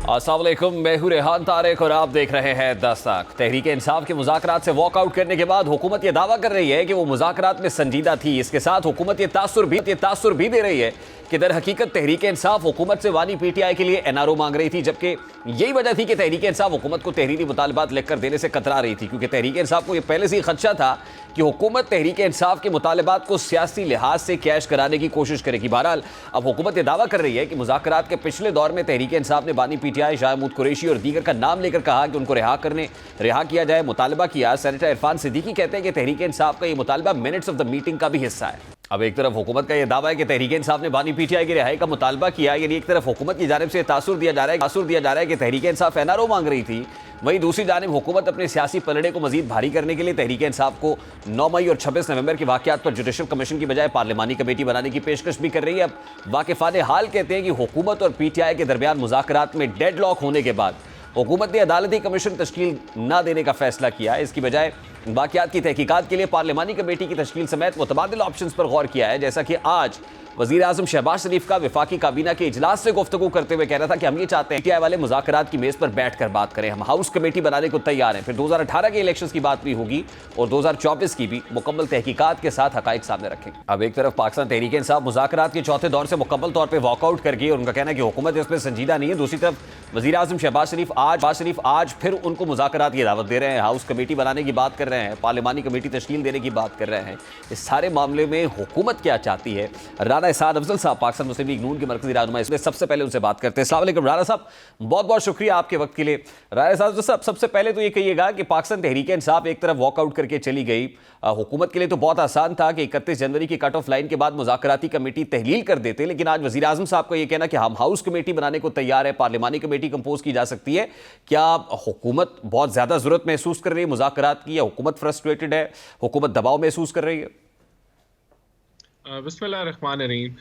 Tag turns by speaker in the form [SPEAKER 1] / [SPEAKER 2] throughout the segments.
[SPEAKER 1] अस्सलाम वालेकुम, मैं हूं रेहान तारिक और आप देख रहे हैं दस्तक। तहरीक इंसाफ के मुज़ाकरात से वॉकआउट करने के बाद हुकूमत ये दावा कर रही है कि वो मुज़ाकरात में संजीदा थी। इसके साथ हुकूमत ये तासुर भी दे रही है कि दर हकीकत तहरीक इंसाफ हुकूमत से वानी पीटीआई के लिए एनआरओ मांग रही थी, जबकि यही वजह थी कि तहरीक इंसाफ हुकूमत को तहरीरी मुतालबात लिखकर देने से कतरा रही थी, क्योंकि तहरीक इंसाफ को यह पहले से ही खदशा था कि हुकूमत तहरीक इंसाफ के मुतालबात को सियासी लिहाज से कैश कराने की कोशिश करेगी। बहरहाल अब हुकूमत यह दावा कर रही है कि मुज़ाकरात के पिछले दौर में तहरीक इंसाफ ने बानी पीटीआई शाह महमूद कुरैशी और दीगर का नाम लेकर कहा कि उनको रिहा किया जाए, मुतालबा किया। सेनेटर इरफान सिद्दीकी कहते हैं कि तहरीक इंसाफ का यह मुतालबा मिनट्स ऑफ द मीटिंग का भी हिस्सा है। अब एक तरफ हुकूमत का यह दावा है कि तहरीक इंसाफ ने बानी पीटीआई की रिहाई का मुतालबा किया, यानी एक तरफ हुकूमत की जानिब से तासुर दिया जा रहा है कि तहरीक इंसाफ एनआरओ मांग रही थी, वहीं दूसरी जानिब हुकूमत अपने सियासी पलड़े को मजीद भारी करने के लिए तहरीक इंसाफ को 9 मई और 26 नवंबर के वाक़यात पर जुडिशल कमीशन की बजाय पार्लिमानी कमेटी बनाने की पेशकश भी कर रही है। अब वाकिफान हाल कहते हैं कि हुकूमत और पीटीआई के दरमियान मुज़ाकरात में डेडलॉक होने के बाद हुकूमत ने अदालती कमीशन तश्कील न देने का फैसला किया है। इसकी बजाय वाक़यात की तहकीकात के लिए पार्लिमानी कमेटी की तश्कील समेत मुतबादिल ऑप्शंस पर गौर किया है। जैसा कि आज वज़ीर आज़म शहबाज शरीफ का वफाकी काबीना के इजलास से गुफ्तगू करते हुए कह रहा था कि हम ये चाहते हैं पीटीआई वाले मुज़ाकरात की मेज़ पर बैठ कर बात करें, हम हाउस कमेटी बनाने को तैयार हैं। फिर 2018 के इलेक्शंस की बात भी होगी और 2024 की भी मुकम्मल तहकीकात के साथ हक़ाइक़ सामने रखेंगे। अब एक तरफ पाकिस्तान तहरीक इंसाफ मुज़ाकरात के चौथे दौर से मुकम्मल तौर पर वॉकआउट कर गई और उनका कहना है कि हुकूमत इसमें संजीदा नहीं है। दूसरी तरफ वज़ीर आज़म शहबाज शरीफ आज फिर उनको मुज़ाकरात की दावत दे रहे हैं, हाउस कमेटी बनाने की बात कर रहे हैं, पार्लिमानी कमेटी तश्कील देने की बात कर रहे हैं। इस सारे मामले में हुकूमत क्या चाहती है? राना इसाद अफजल साहब पाकिस्तान मुस्लिम लीग नून के मरकज़ी रहनुमा, इसलिए सबसे पहले उनसे बात करते हैं। अस्सलाम वालेकुम राना साहब, बहुत बहुत शुक्रिया आपके वक्त के लिए। राना साहब सबसे पहले तो ये कहिएगा कि पाकिस्तान तहरीक इंसाफ एक तरफ वॉकआउट करके चली गई, हुकूमत के लिए तो बहुत आसान था कि 31 जनवरी की कट ऑफ लाइन के बाद मुज़ाकराती कमेटी तहलील कर देते, लेकिन आज वज़ीर आज़म साहब का ये कहना कि हम हाउस कमेटी बनाने को तैयार है, पार्लिमानी कमेटी कंपोज की जा सकती है। क्या हुकूमत बहुत ज़्यादा ज़रूरत महसूस कर रही है मुज़ाकरात की, या हुकूमत फ्रस्ट्रेटेड है, हुकूमत दबाव महसूस कर रही है?
[SPEAKER 2] बिस्मिल्लाहिर्रहमानिर्रहीम।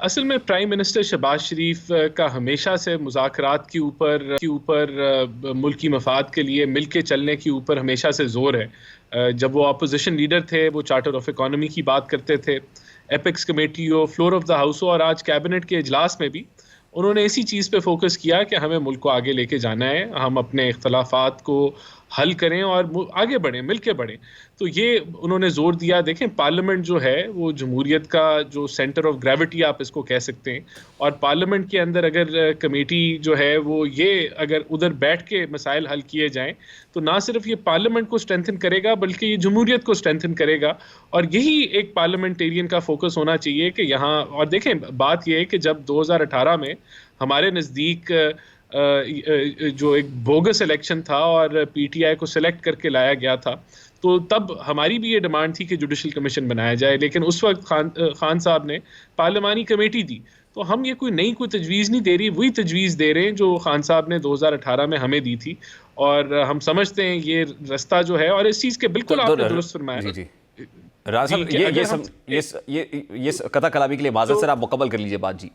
[SPEAKER 2] असल में प्राइम मिनिस्टर शहबाज शरीफ का हमेशा से मुज़ाकरात के ऊपर मुल्की मफाद के लिए मिल के चलने के ऊपर हमेशा से ज़ोर है। जब वो अपोजिशन लीडर थे वो चार्टर ऑफ इकॉनमी की बात करते थे, एपेक्स कमेटी हो, फ्लोर ऑफ द हाउस हो, और आज कैबिनेट के इजलास में भी उन्होंने इसी चीज़ पे फोकस किया कि हमें मुल्क को आगे लेके जाना है, हम अपने इख्तलाफात को हल करें और आगे बढ़ें, मिल के बढ़ें। तो ये उन्होंने ज़ोर दिया। देखें, पार्लियामेंट जो है वो जमहूरियत का जो सेंटर ऑफ ग्रेविटी आप इसको कह सकते हैं, और पार्लियामेंट के अंदर अगर कमेटी जो है वो ये अगर उधर बैठ के मसाइल हल किए जाएं तो ना सिर्फ ये पार्लियामेंट को स्ट्रेंथन करेगा बल्कि ये जमहूरियत को स्ट्रेंथन करेगा। और यही एक पार्लियामेंटेरियन का फोकस होना चाहिए कि यहाँ। और देखें, बात यह है कि जब 2018 में हमारे नज़दीक जो एक बोगस इलेक्शन था और पीटीआई को सिलेक्ट करके लाया गया था, तो तब हमारी भी ये डिमांड थी कि जुडिशल कमीशन बनाया जाए, लेकिन उस वक्त खान साहब ने पार्लिमानी कमेटी दी। तो हम ये कोई तजवीज़ नहीं दे रही, वही तजवीज़ दे रहे हैं जो खान साहब ने 2018 में हमें दी थी, और हम समझते हैं ये रास्ता जो है, और इस चीज़ के बिल्कुल आपने दुरुस्त फरमाया।
[SPEAKER 1] ये कथा कलामी के लिए माज़रत सर, आप मुकम्मल कर लीजिए बात। जी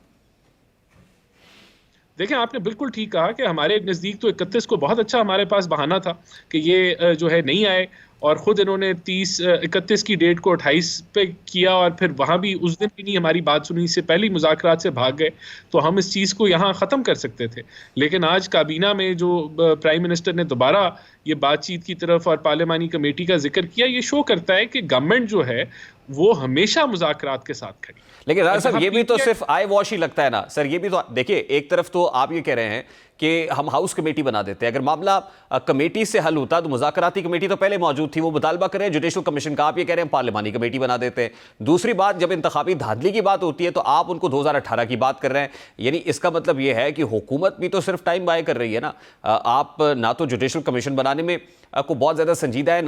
[SPEAKER 2] देखें, आपने बिल्कुल ठीक कहा कि हमारे नज़दीक तो 31 को बहुत अच्छा हमारे पास बहाना था कि ये जो है नहीं आए, और ख़ुद इन्होंने 31 की डेट को 28 पे किया, और फिर वहाँ भी उस दिन भी नहीं हमारी बात सुनी, इससे पहले मुज़ाकरात से भाग गए। तो हम इस चीज़ को यहाँ ख़त्म कर सकते थे, लेकिन आज काबीना में जो प्राइम मिनिस्टर ने दोबारा ये बातचीत की तरफ और पार्लिमानी कमेटी का जिक्र किया, ये शो करता है कि गवर्नमेंट जो है वो हमेशा मुज़ाकरात के साथ खड़ी।
[SPEAKER 1] लेकिन राजा साहब, ये भी तो सिर्फ आई वॉश ही लगता है ना सर। ये भी तो देखिए, एक तरफ तो आप ये कह रहे हैं कि हम हाउस कमेटी बना देते हैं, अगर मामला कमेटी से हल होता तो मुज़ाकराती कमेटी तो पहले मौजूद थी, वो मुतालबा कर रहे हैं जुडिशल कमीशन का, आप ये कह रहे हैं पार्लिमानी कमेटी बना देते हैं। दूसरी बात, जब इंतखाबी धांधली की बात होती है तो आप उनको 2018 की बात कर रहे हैं, यानी इसका मतलब ये है कि हुकूमत भी तो सिर्फ टाइम बाय कर रही है ना। आप ना तो जुडिशल कमीशन बनाने में को बहुत ज़्यादा संजीदा है,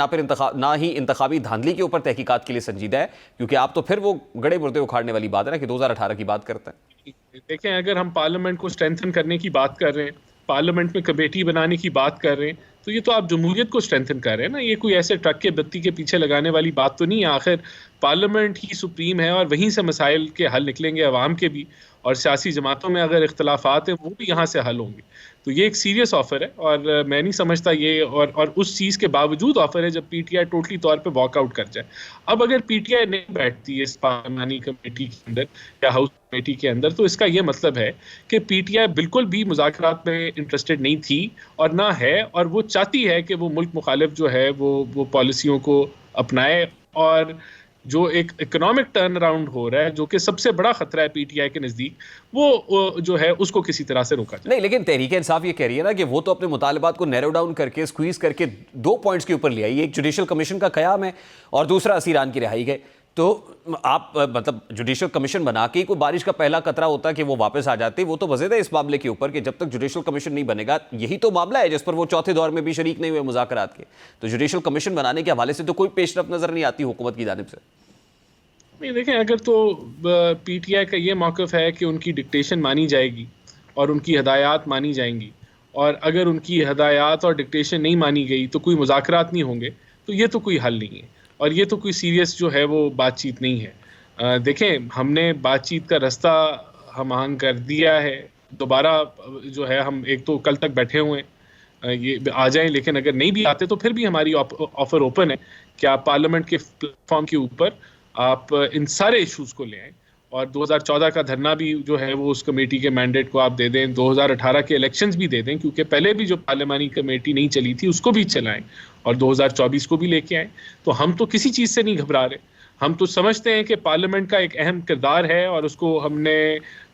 [SPEAKER 1] ना ही इंतखाबी धांधली के ऊपर तहकीकात के लिए संजीदा है, क्योंकि आप तो फिर वो गड़े मुर्दे उखाड़ने वाली बात है ना कि 2018 की बात करते हैं।
[SPEAKER 2] देखें, अगर हम पार्लियामेंट को स्ट्रेंथन करने की बात कर रहे हैं, पार्लियामेंट में कमेटी बनाने की बात कर रहे हैं, तो ये तो आप जमहूरियत को स्ट्रेंथन कर रहे हैं ना। ये कोई ऐसे ट्रक के बत्ती के पीछे लगाने वाली बात तो नहीं है। आखिर पार्लियामेंट ही सुप्रीम है और वहीं से मसाइल के हल निकलेंगे, अवाम के भी, और सियासी जमातों में अगर इख्तलाफात हैं वो भी यहाँ से हल होंगे। तो ये एक सीरियस ऑफर है और मैं नहीं समझता ये, और उस चीज़ के बावजूद ऑफर है जब पीटीआई टोटली तौर पे वॉकआउट कर जाए। अब अगर पीटीआई नहीं बैठती है इस पार्लियामानी कमेटी के अंदर या हाउस कमेटी के अंदर, तो इसका ये मतलब है कि पीटीआई बिल्कुल भी मुज़ाकरात में इंटरेस्टेड नहीं थी और ना है, और वो चाहती है कि वो मुल्क मुखालिफ जो है वो पॉलिसियों को अपनाए, और जो एक इकोनॉमिक टर्न अराउंड हो रहा है जो कि सबसे बड़ा खतरा है पीटीआई के नजदीक, वो जो है उसको किसी तरह से रोका जाए।
[SPEAKER 1] नहीं, लेकिन तहरीक इंसाफ ये कह रही है ना कि वो तो अपने मुतालबात को नैरो डाउन करके, स्क्वीज करके 2 पॉइंट्स के ऊपर ले आई। एक जुडिशल कमीशन का कयाम है और दूसरा असीरान की रिहाई है। तो आप मतलब जुडिशल कमीशन बना के ही कोई बारिश का पहला खतरा होता है कि वो वापस आ जाते, वो तो वजह है इस मामले के ऊपर कि जब तक जुडिशल कमीशन नहीं बनेगा, यही तो मामला है जिस पर वो चौथे दौर में भी शरीक नहीं हुए मुज़ाकरात के। तो जुडिशल कमीशन बनाने के हवाले से तो कोई पेशरफ नजर नहीं आती हुकूमत की जानिब से।
[SPEAKER 2] नहीं, देखें, अगर तो पीटीआई का ये मौक़िफ़ है कि उनकी डिक्टेशन मानी जाएगी और उनकी हदायत मानी जाएंगी, और अगर उनकी हदायत और डिक्टेशन नहीं मानी गई तो कोई मुज़ाकरात नहीं होंगे, तो ये तो कोई हल नहीं है और ये तो कोई सीरियस जो है वो बातचीत नहीं है। देखें, हमने बातचीत का रास्ता हम आहंग कर दिया है। दोबारा जो है हम एक तो कल तक बैठे हुए हैं, ये आ जाएं, लेकिन अगर नहीं भी आते तो फिर भी हमारी ऑफर ओपन है कि आप पार्लियामेंट के प्लेटफॉर्म के ऊपर आप इन सारे इश्यूज को ले आएं, और 2014 का धरना भी जो है वो उस कमेटी के मैंडेट को आप दे दें, 2018 के इलेक्शंस भी दे दें, क्योंकि पहले भी जो पार्लियामानी कमेटी नहीं चली थी उसको भी चलाएं और 2024 को भी लेके आएं। तो हम तो किसी चीज़ से नहीं घबरा रहे। हम तो समझते हैं कि पार्लियामेंट का एक अहम किरदार है और उसको हमने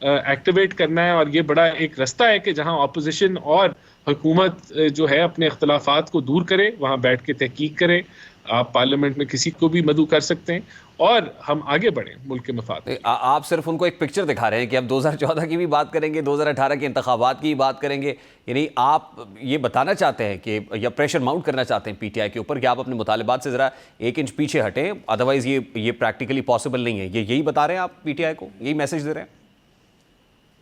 [SPEAKER 2] एक्टिवेट करना है, और ये बड़ा एक रास्ता है कि जहां अपोजिशन और हुकूमत जो है अपने इख्तलाफात को दूर करे, वहां बैठ के तहकीक करे। आप पार्लियामेंट में किसी को भी मदऊ कर सकते हैं और हम आगे बढ़ें मुल्क के मफाद।
[SPEAKER 1] आप सिर्फ उनको एक पिक्चर दिखा रहे हैं कि अब 2014 की भी बात करेंगे, 2018 के इंतखाबात की बात करेंगे, यानी आप ये बताना चाहते हैं कि या प्रेशर माउंट करना चाहते हैं पीटीआई के ऊपर कि आप अपने मुतालिबात से ज़रा 1 इंच पीछे हटें, अदरवाइज़ ये प्रैक्टिकली पॉसिबल नहीं है। यही बता रहे हैं आप पीटीआई को, यही मैसेज दे रहे हैं?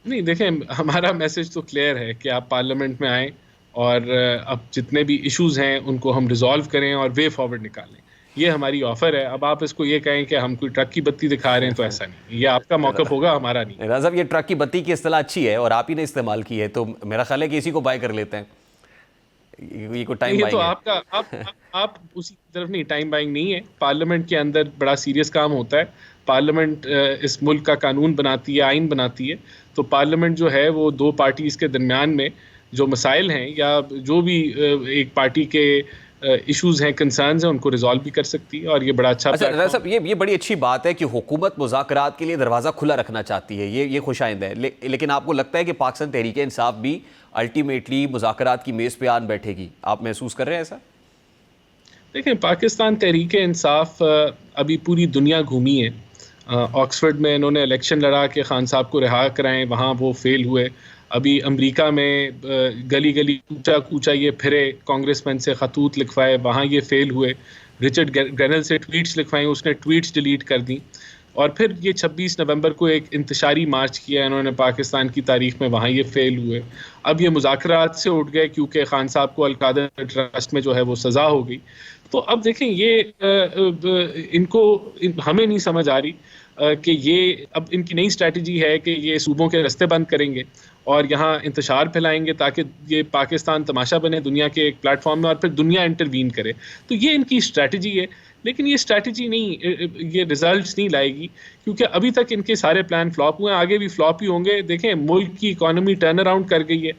[SPEAKER 2] नहीं, देखें, हमारा मैसेज तो क्लियर है कि आप पार्लियामेंट में आएँ और अब जितने भी इश्यूज़ हैं उनको हम रिजॉल्व करें और वे फॉरवर्ड निकालें। ये हमारी ऑफर है। अब आप इसको ये कहें कि हम कोई ट्रक की बत्ती दिखा रहे हैं, तो ऐसा नहीं। ये आपका मौक़िफ़ होगा, हमारा नहीं।
[SPEAKER 1] राज़ा, ये ट्रक की बत्ती की इस्तेलाह अच्छी है और आप ही ने इस्तेमाल की है, तो मेरा ख्याल है कि इसी को बाय कर लेते हैं। ये कोई टाइम
[SPEAKER 2] ये तो
[SPEAKER 1] बाइंग है।
[SPEAKER 2] आपका आप उसी तरफ नहीं, टाइम बाइंग नहीं है। पार्लियामेंट के अंदर बड़ा सीरियस काम होता है। पार्लियामेंट इस मुल्क का कानून बनाती है, आइन बनाती है। तो पार्लियामेंट जो है वो 2 पार्टीज़ के दरमियान में जो मसाइल हैं या जो भी एक पार्टी के इश्यूज हैं, कंसर्न्स हैं, उनको रिजॉल्व भी कर सकती है, और ये बड़ा अच्छा
[SPEAKER 1] राजा साहब, ये बड़ी अच्छी बात है कि हुकूमत मुज़ाकरात के लिए दरवाज़ा खुला रखना चाहती है, ये खुशाइंद है। लेकिन आपको लगता है कि पाकिस्तान तहरीक इंसाफ भी अल्टीमेटली मुज़ाकरात की मेज़ पे आन बैठेगी? आप महसूस कर रहे हैं ऐसा?
[SPEAKER 2] देखें, पाकिस्तान तहरीक इंसाफ अभी पूरी दुनिया घूमी है। ऑक्सफर्ड में इन्होंने इलेक्शन लड़ा के खान साहब को रिहा कराएं, वहाँ वो फेल हुए। अभी अमेरिका में गली गली कूचा कूचा ये फिरे, कांग्रेसमैन से खतूत लिखवाए, वहाँ ये फेल हुए। रिचर्ड ग्रेनल से ट्वीट्स लिखवाई, उसने ट्वीट्स डिलीट कर दी। और फिर ये 26 नवंबर को एक इंतशारी मार्च किया इन्होंने पाकिस्तान की तारीख में, वहाँ ये फेल हुए। अब ये मुज़ाकरात से उठ गए क्योंकि खान साहब को अल-कायदा ट्रस्ट में जो है वो सज़ा हो गई। तो अब देखें, ये हमें नहीं समझ आ रही कि ये अब इनकी नई स्ट्रैटेजी है कि ये सूबों के रास्ते बंद करेंगे और यहाँ इंतशार फैलाएंगे ताकि ये पाकिस्तान तमाशा बने दुनिया के एक प्लेटफॉर्म में और फिर दुनिया इंटरवीन करे। तो ये इनकी स्ट्रैटेजी है, लेकिन ये स्ट्रैटेजी नहीं, ये रिजल्ट्स नहीं लाएगी, क्योंकि अभी तक इनके सारे प्लान फ्लॉप हुए हैं, आगे भी फ्लॉप ही होंगे। देखें, मुल्क की इकॉनमी टर्न अराउंड कर गई है।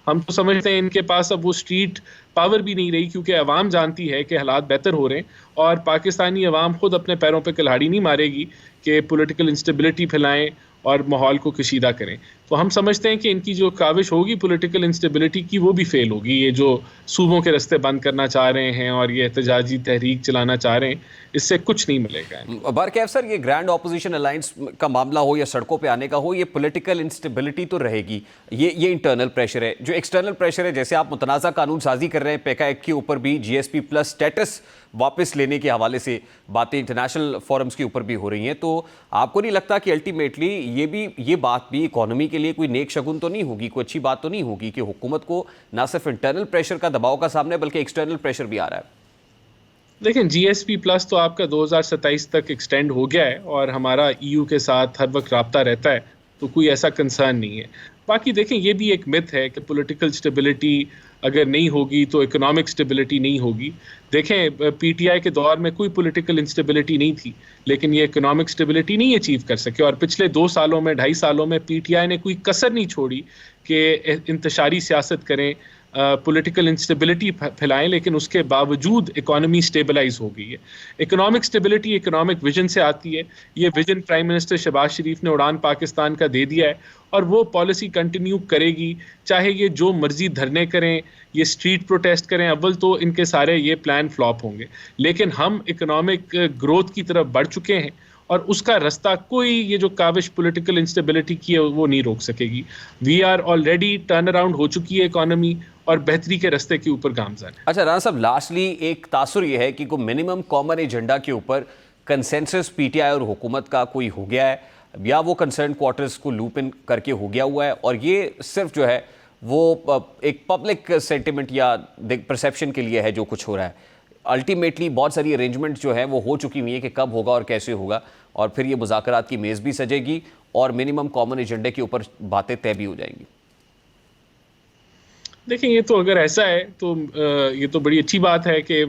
[SPEAKER 2] हम तो समझते हैं इनके पास अब वो स्ट्रीट पावर भी नहीं रही, क्योंकि अवाम जानती है कि हालात बेहतर हो रहे हैं और पाकिस्तानी अवाम खुद अपने पैरों पे कुल्हाड़ी नहीं मारेगी कि पॉलिटिकल इंस्टेबिलिटी फैलाएं और माहौल को कशीदा करें। तो हम समझते हैं कि इनकी जो काविश होगी पॉलिटिकल इंस्टेबिलिटी की, वो भी फेल होगी। ये जो सूबों के रास्ते बंद करना चाह रहे हैं और ये एहतजाजी तहरीक चलाना चाह रहे हैं, इससे कुछ नहीं मिलेगा।
[SPEAKER 1] बारकैफ सर, ये ग्रैंड ऑपोजिशन अलायंस का मामला हो या सड़कों पे आने का हो, ये पॉलिटिकल इंस्टेबिलिटी तो रहेगी। ये इंटरनल प्रेशर है। जो एक्सटर्नल प्रेशर है, जैसे आप मुतनाज़ा कानून साजी कर रहे हैं, पेका एक्ट के ऊपर भी GSP प्लस स्टेटस वापस लेने के हवाले से बातें इंटरनेशनल फोरम्स के ऊपर भी हो रही हैं, तो आपको नहीं लगता कि अल्टीमेटली ये बात भी इकोनॉमी के लिए कोई नेक शगुन तो नहीं होगी, कोई अच्छी बात तो नहीं होगी कि हुकूमत को ना सिर्फ इंटरनल प्रेशर का दबाव का सामना है बल्कि एक्सटर्नल प्रेशर भी आ रहा है।
[SPEAKER 2] देखें, जीएसपी प्लस तो आपका 2027 तक एक्सटेंड हो गया है और हमारा ईयू के साथ हर वक्त राब्ता रहता है, तो कोई ऐसा कंसर्न नहीं है। बाकी देखें, ये भी एक मिथ है कि पॉलिटिकल स्टेबिलिटी अगर नहीं होगी तो इकोनॉमिक स्टेबिलिटी नहीं होगी। देखें, पीटीआई के दौर में कोई पॉलिटिकल इंस्टेबिलिटी नहीं थी, लेकिन ये इकोनॉमिक स्टेबिलिटी नहीं अचीव कर सके। और पिछले 2 सालों में, 2.5 सालों में पीटीआई ने कोई कसर नहीं छोड़ी कि इंतशारी सियासत करें, पॉलिटिकल इंस्टेबिलिटी फैलाएं, लेकिन उसके बावजूद इकोनॉमी स्टेबलाइज हो गई है। इकोनॉमिक स्टेबिलिटी इकोनॉमिक विजन से आती है। ये विजन प्राइम मिनिस्टर शहबाज शरीफ ने उड़ान पाकिस्तान का दे दिया है और वो पॉलिसी कंटिन्यू करेगी, चाहे ये जो मर्जी धरने करें, ये स्ट्रीट प्रोटेस्ट करें। अव्वल तो इनके सारे ये प्लान फ्लॉप होंगे, लेकिन हम इकोनॉमिक ग्रोथ की तरफ बढ़ चुके हैं और उसका रास्ता कोई ये जो काविश पॉलिटिकल इंस्टेबिलिटी की है वो नहीं रोक सकेगी। We are already turn around हो चुकी है इकोनॉमी और बेहतरी के रास्ते के ऊपर गामजन।
[SPEAKER 1] अच्छा राना साहब, लास्टली एक तासुर ये है कि कोई मिनिमम कॉमन एजेंडा के ऊपर कंसेंसस पीटीआई और हुकूमत का कोई हो गया है, या वो कंसर्न क्वार्टर्स को लूप इन करके हो गया हुआ है, और ये सिर्फ जो है वो एक पब्लिक सेंटिमेंट या परसेप्शन के लिए है जो कुछ हो रहा है। अल्टीमेटली बहुत सारी अरेंजमेंट जो है वो हो चुकी हुई है कि कब होगा और कैसे होगा, और फिर ये मुज़ाकरात की मेज़ भी सजेगी और मिनिमम कॉमन एजेंडे के ऊपर बातें तय भी हो जाएंगी।
[SPEAKER 2] देखिए, ये तो अगर ऐसा है तो ये तो बड़ी अच्छी बात है कि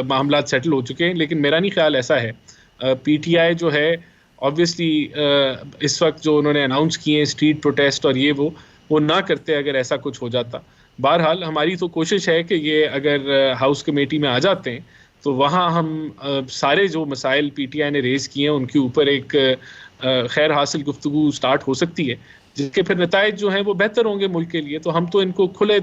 [SPEAKER 2] मामला सेटल हो चुके हैं, लेकिन मेरा नहीं ख्याल ऐसा है। पीटीआई जो है ऑब्वियसली इस वक्त जो उन्होंने अनाउंस किए हैं स्ट्रीट प्रोटेस्ट और ये वो ना करते अगर ऐसा कुछ हो जाता। बहरहाल हमारी तो कोशिश है कि ये अगर हाउस कमेटी में आ जाते हैं तो वहाँ हम सारे जो मसाइल पीटीआई ने रेज़ किए हैं उनके ऊपर एक खैर हासिल गुफ्तगू स्टार्ट हो सकती है, जिसके फिर नताइज जो हैं वो बेहतर होंगे मुल्क के लिए। तो हम तो इनको खुले,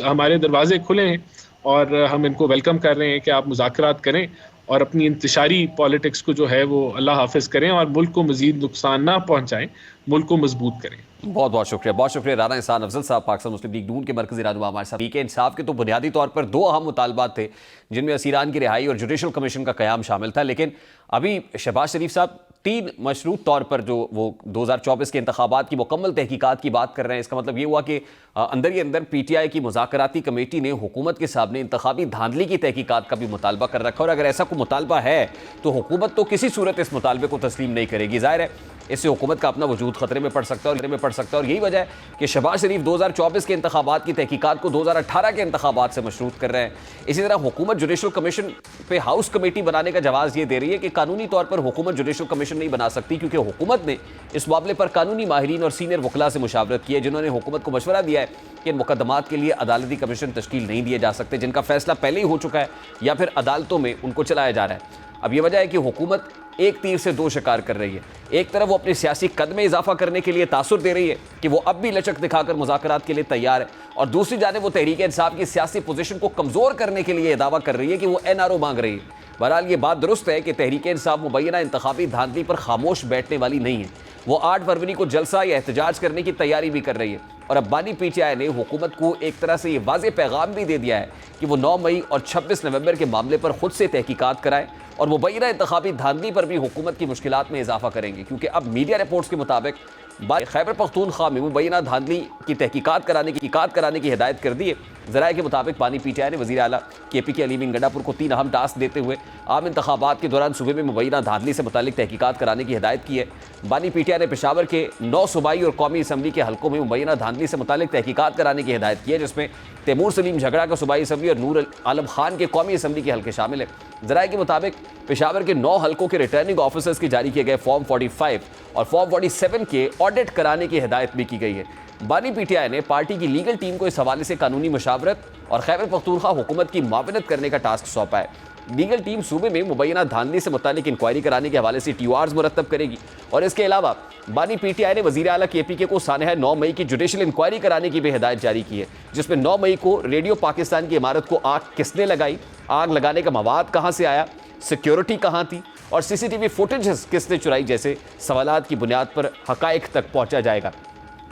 [SPEAKER 2] हमारे दरवाजे खुले हैं और हम इनको वेलकम कर रहे हैं कि आप मुज़ाकरात करें और अपनी इंतशारी पॉलिटिक्स को जो है वो अल्लाह हाफिज करें और मुल्क को मज़ीद नुकसान ना पहुँचाएं, मुल्क को मजबूत करें।
[SPEAKER 1] बहुत बहुत शुक्रिया राना एहसान अफजल साहब, पाकिस्तान मुस्लिम लीग नून के मरकजी रहनुमा हमारे साथ। तहरीक इंसाफ के तो बुनियादी तौर पर 2 अहम मुतालबात थे जिनमें असीरान की रिहाई और जुडिशल कमीशन का क़याम शामिल था, लेकिन अभी शहबाज शरीफ साहब 3 मशरूत तौर पर जो वो 2024 के इंतखाबात की मुकम्मल तहकीकात की बात कर रहे हैं। इसका मतलब ये हुआ कि अंदर ही अंदर पीटीआई की मुज़ाकराती कमेटी ने हुकूमत के सामने इंतखाबी धांधली की तहकीकात का भी मुतालबा कर रखा, और अगर ऐसा कोई मुतालबा है तो हुकूमत तो किसी सूरत इस मुतालबे को तस्लीम नहीं करेगी। ज़ाहिर है इससे हुकूमत का अपना वजूद खतरे में पड़ सकता है और यही वजह है कि शहबाज शरीफ 2024 के इंतखाबात की तहकीकात को 2018 के इंतखाबात से मशरूत कर रहे हैं। इसी तरह हुकूमत जुडिशल कमीशन पे हाउस कमेटी बनाने का जवाब ये दे रही है कि कानूनी तौर पर हुकूमत जुडिशल कमीशन नहीं बना सकती, क्योंकि हुकूमत ने इस मामले पर कानूनी माहिरीन और सीनियर वकला से मुशावरत की है, जिन्होंने हुकूमत को मशवरा दिया है कि इन मुकदमात के लिए अदालती कमीशन तश्कील नहीं दिए जा सकते, जिनका फैसला पहले ही हो चुका है या फिर अदालतों में उनको चलाया जा रहा है। अब ये वजह है कि हुकूमत एक तीर से 2 शिकार कर रही है। एक तरफ वो अपने सियासी कद में इजाफा करने के लिए तासुर दे रही है कि वो अब भी लचक दिखाकर मुज़ाकरात के लिए तैयार है, और दूसरी जानिब वो तहरीक इंसाफ की सियासी पोजीशन को कमज़ोर करने के लिए दावा कर रही है कि वो एनआरओ मांग रही है। बहरहाल ये बात दुरुस्त है कि तहरीक इंसाफ मुबैना इंतखाबी धांधली पर खामोश बैठने वाली नहीं है। वो 8 फरवरी को जलसा या एहतजाज करने की तैयारी भी कर रही है, और अब बानी पीटीआई ने हुकूमत को एक तरह से ये वाज़ेह पैगाम भी दे दिया है कि वो 9 मई और 26 नवंबर के मामले पर खुद से तहकीकात कराएं और मुबैना इंतखाबी धांधली पर भी हुकूमत की मुश्किलात में इजाफा करेंगे, क्योंकि अब मीडिया रिपोर्ट्स के मुताबिक खैबर पख्तूनख्वा में मुबैना धांधली की तहकीकात कराने की हिदायत कर दी है। ज़राए के मुताबिक बानी पीटीआई ने वज़ीर आला KPK अलीमीन गंडापुर को 3 अहम टास्क देते हुए आम इंतखाबात के दौरान सूबे में मुबैना धांधली से मुतालिक तहकीकात कराने की हिदायत की है। बानी पीटीआई ने पेशावर के 9 सूबाई और कौमी असम्बली के हल्कों में मुबैना धांधली से मुतालिक तहकीकात कराने की हिदायत की है, जिसमें तैमूर सलीम झगड़ा का सूबाई असम्बली और नूर आलम खान के कौमी असम्बली के हल्के शामिल है। ज़राए के मुताबिक पेशावर के 9 हल्कों के रिटर्निंग ऑफिसर्स के जारी किए गए फॉर्म 45 और फॉर्म 47 के ऑडिट कराने की हिदायत भी की गई है। बानी पीटीआई ने पार्टी की लीगल टीम को इस हवाले से कानूनी मशावरत और खैबर पख्तूनख्वा हुकूमत की मुआवनत करने का टास्क सौंपा है। लीगल टीम सूबे में मुबैना धांधली से मुतालिक इंक्वायरी कराने के हवाले से TORs मुरतब करेगी, और इसके अलावा बानी पीटीआई ने वज़ीर आला KPK को सानहा 9 मई की जुडिशल इंक्वायरी कराने की भी हिदायत जारी की है, जिसमें 9 मई को रेडियो पाकिस्तान की इमारत को आग किसने लगाई, आग लगाने का मवाद कहाँ से आया, सिक्योरिटी कहाँ थी और CCTV फुटेजेस किसने चुराई जैसे सवालात की बुनियाद पर हकाइक तक पहुँचा जाएगा।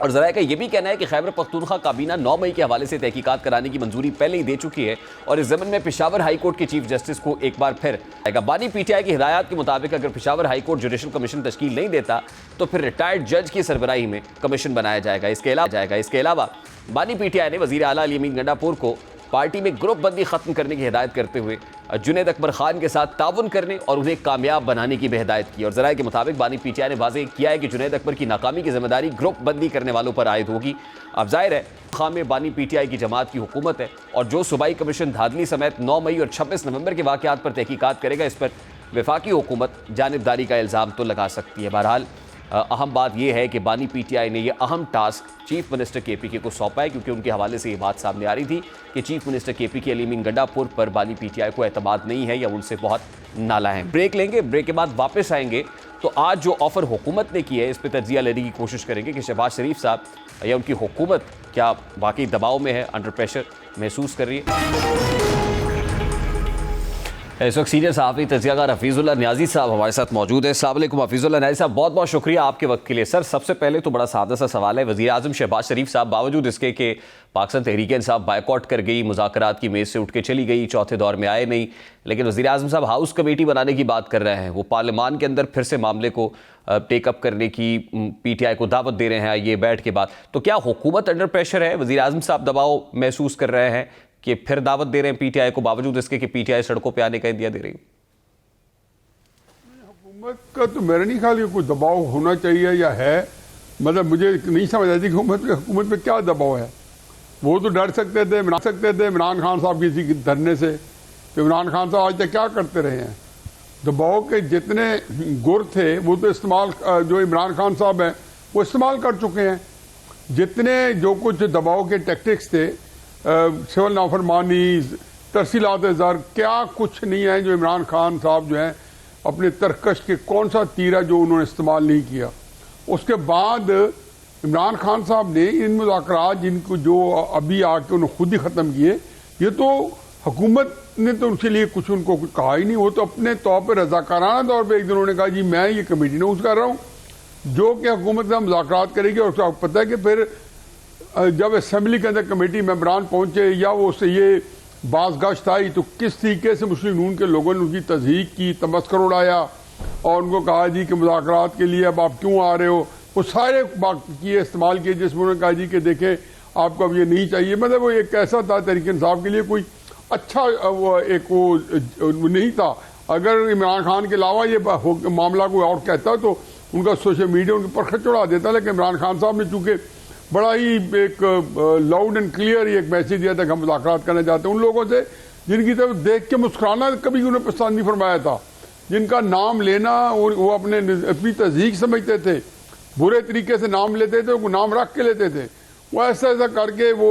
[SPEAKER 1] और ज़राए का ये भी कहना है कि खैबर पख्तूनख्वा काबीना 9 मई के हवाले से तहकीकात कराने की मंजूरी पहले ही दे चुकी है और इस ज़मन में पेशावर हाई कोर्ट के चीफ जस्टिस को एक बार फिर आएगा। बानी पीटीआई की हिदायत के मुताबिक अगर Peshawar high court judicial commission तश्कील नहीं देता तो फिर रिटायर्ड जज की सरबराही में कमीशन बनाया जाएगा। इसके अलावा बानी पीटीआई ने वज़ीर आला अली अमीन गंडापुर को पार्टी में ग्रुप बंदी खत्म करने की हिदायत करते हुए जुनैद अकबर खान के साथ ताउन करने और उन्हें कामयाब बनाने की भी हिदायत की। और ज़राए के मुताबिक बानी पीटीआई ने वाज़ेह किया है कि जुनैद अकबर की नाकामी की जिम्मेदारी ग्रुप बंदी करने वालों पर आयद होगी। अब जाहिर है खां में बानी पीटीआई की जमात की हुकूमत है और जो सूबाई कमीशन धादली समेत 9 मई और 26 नवंबर के वाक़यात पर तहकीकात करेगा, इस पर वफाकी हुकूमत जानिबदारी का इल्ज़ाम तो लगा सकती है। बहरहाल अहम बात यह है कि बानी पीटीआई ने यह अहम टास्क चीफ मिनिस्टर केपीके को सौंपा है, क्योंकि उनके हवाले से ये बात सामने आ रही थी कि चीफ मिनिस्टर केपीके अली अमीन गंडापुर पर बानी पीटीआई को एतमाद नहीं है या उनसे बहुत नाला है। ब्रेक लेंगे, ब्रेक के बाद वापस आएंगे तो आज जो ऑफर हुकूमत ने की है इस पर तजिया लेने की कोशिश करेंगे कि शहबाज शरीफ साहब या उनकी हुकूमत क्या वाकई दबाव में है, अंडर प्रेशर महसूस कर रही है। इस वक्त सीनियर सहाफ़ी तजियाकार हफीज़ुल्लाह न्याज़ी साहब हमारे साथ मौजूद है। अस्सलाम वालेकुम हफीज़ुल्लाह न्याज़ी साहब, बहुत बहुत शुक्रिया आपके वक्त के लिए। सर, सबसे पहले तो बड़ा सादा सा सवाल है, वज़ीर आज़म शहबाज शरीफ साहब बावजूद इसके कि पाकिस्तान तहरीक इंसाफ बायकॉट कर गई, मुज़ाकरात की मेज़ से उठ के चली गई, चौथे दौर में आए नहीं, लेकिन वज़ीर आज़म साहब हाउस कमेटी बनाने की बात कर रहे हैं। वो पार्लियामान के अंदर फिर से मामले को टेकअप करने की पीटीआई को दावत दे रहे हैं ये बैठ के बाद। तो क्या हुकूमत अंडर प्रेशर है, वज़ीर आज़म साहब दबाव महसूस कर रहे हैं कि फिर दावत दे रहे हैं पीटीआई को बावजूद इसके कि पीटीआई सड़कों पर आने का इंदिया दे रही है?
[SPEAKER 3] हुकूमत का तो मेरा नहीं ख्याल कोई दबाव होना चाहिए या है, मतलब मुझे नहीं समझ आती कि हुकूमत पे क्या दबाव है। वो तो डर सकते थे इमरान खान साहब किसी धरने से, तो इमरान खान साहब आज तक क्या करते रहे हैं। दबाव के जितने गुर थे वो तो इस्तेमाल, जो इमरान खान साहब हैं वो इस्तेमाल कर चुके हैं। जितने जो कुछ दबाव के टैक्टिक्स थे, सिविल नाफरमानी, तरसीलात ज़र, क्या कुछ नहीं है जो इमरान खान साहब जो हैं अपने तरकश के कौन सा तीरा जो उन्होंने इस्तेमाल नहीं किया। उसके बाद इमरान खान साहब ने इन मुज़ाकरात जिनको जो अभी आके उन्होंने खुद ही ख़त्म किए, ये तो हुकूमत ने तो उनके लिए कुछ उनको कुछ कहा ही नहीं। वो तो अपने तौर पर रज़ाकाराना तौर पर एक दिन उन्होंने कहा जी मैं ये कमेटी नोज कर रहा हूँ जो कि हुकूमत से मुज़ाकरात करेगी। और उसको पता है कि फिर जब असम्बली के अंदर कमेटी मेंबरान पहुँचे या वो उससे ये बाज़गश्त आई तो किस तरीके से मुस्लिम नून के लोगों ने उनकी तज़हीक की, तमस्कर उड़ाया और उनको कहा जी कि मुज़ाकरात के लिए अब आप क्यों आ रहे हो। वो सारे बात किए, इस्तेमाल किए, जिसमें उन्होंने कहा जी कि देखें आपको अब ये नहीं चाहिए। मतलब वो एक ऐसा था तहरीक इंसाफ के लिए कोई अच्छा वो एक वो नहीं था। अगर इमरान खान के अलावा ये मामला कोई और कहता तो उनका सोशल मीडिया उनके पर चढ़ा देता, लेकिन इमरान खान साहब ने चूँकि बड़ा ही एक लाउड एंड क्लियर एक मैसेज दिया था कि हम मुज़ाकरात करना चाहते हैं उन लोगों से जिनकी तरफ देख के मुस्कुराना कभी उन्हें पसंद नहीं फरमाया था, जिनका नाम लेना वो अपनी तज़हीक समझते थे, बुरे तरीके से नाम लेते थे, वो नाम रख के लेते थे। वो ऐसा करके वो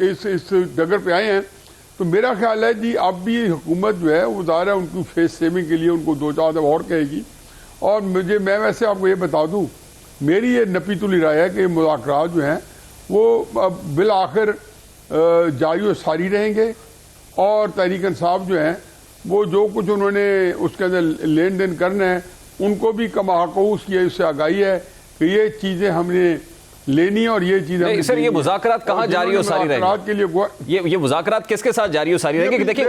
[SPEAKER 3] इस जगह पे आए हैं। तो मेरा ख्याल है जी अब भी हुकूमत जो है वो ज़ाहिर है उनकी फेस सेविंग के लिए उनको 2-4 दफ़ा और कहेगी। और मैं वैसे आपको ये बता दूँ, मेरी ये नपीतुली राय है कि मुज़ाकरात जो हैं वो बिल आखिर जारी व सारी रहेंगे और तहरीक इंसाफ जो हैं वो जो कुछ उन्होंने उसके अंदर लेन देन करना है उनको भी कमा हक़ूक़ की उससे आगाही है कि ये चीज़ें हमने लेनी है और ये चीज़ें।
[SPEAKER 1] सर, ये मुज़ाकरात कहाँ जारी हो सारी रहेंगे? ये मुज़ाकरात किसके साथ जारी हो सारी रहेंगे? देखिए